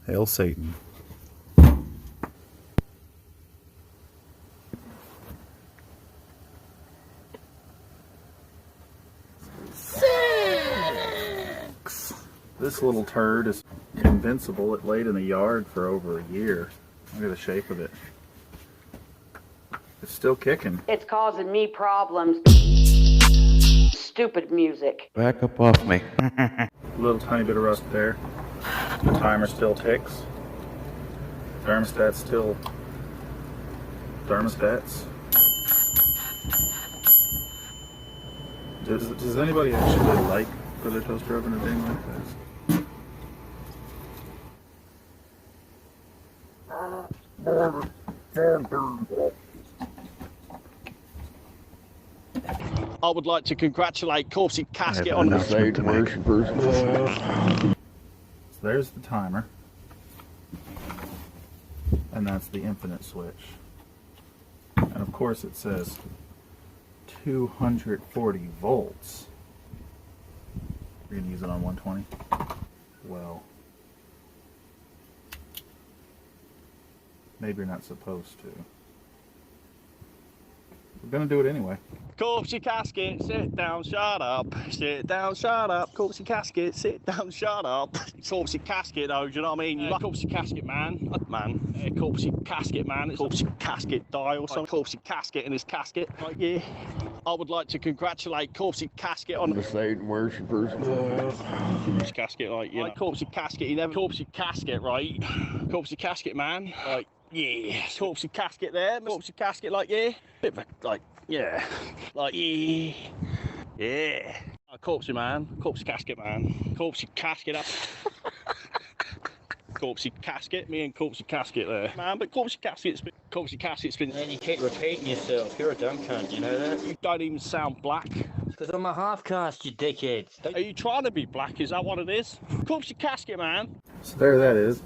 Hail Satan. This little turd is invincible. It laid in the yard for over a year. Look at the shape of it. It's still kicking. It's causing me problems. Stupid music. Back up off me. A little tiny bit of rust there. The timer still ticks. Thermostats still thermostats. Does anybody actually like for their toaster oven a thing like this? I would like to congratulate Corpsey Casket on the the So there's the timer. And that's the infinite switch. And of course it says 240 volts. We're gonna use it on 120. Well, maybe you're not supposed to. We're gonna do it anyway. Corpsey Casket, sit down, shut up. Sit down, shut up. Corpsey Casket, sit down, shut up. Corpsey Casket, though, do you know what I mean? You like Corpsey Casket, man. Corpsey Casket, man. It's Corpsey Casket dial. Some Corpsey Casket in his casket. Like, yeah. I would like to congratulate Corpsey Casket on the Satan worshippers. Corpsey Casket, like, you know. Corpsey Casket, he never. Corpsey Casket, right? Corpsey Casket, man. Like, yeah. Corpsey Casket there. Corpsey Casket, like, yeah. Bit of a, like, yeah. Like, yeah. Yeah. Corpsey, man. Corpsey Casket, man. Corpsey Casket up. Corpsey Casket. Me and Corpsey Casket there. Man, but Corpsey Casket's been... Man, you keep repeating yourself. You're a dumb cunt, you know that? You don't even sound black. Because I'm a half-caste, you dickhead. Are you trying to be black? Is that what it is? Corpsey Casket, man. So there that is.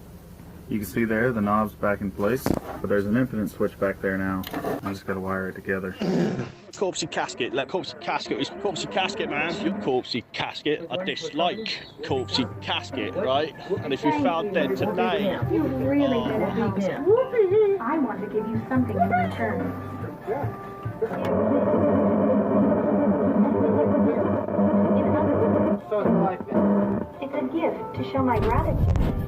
You can see there the knob's back in place, but there's an infinite switch back there now. I just gotta wire it together. Corpsey Casket, Corpsey Casket is Corpsey Casket, man. You're Corpsey Casket. I dislike Corpsey Casket, right? And if you found dead today, You really better help him. I want to give you something in return. It's a gift to show my gratitude.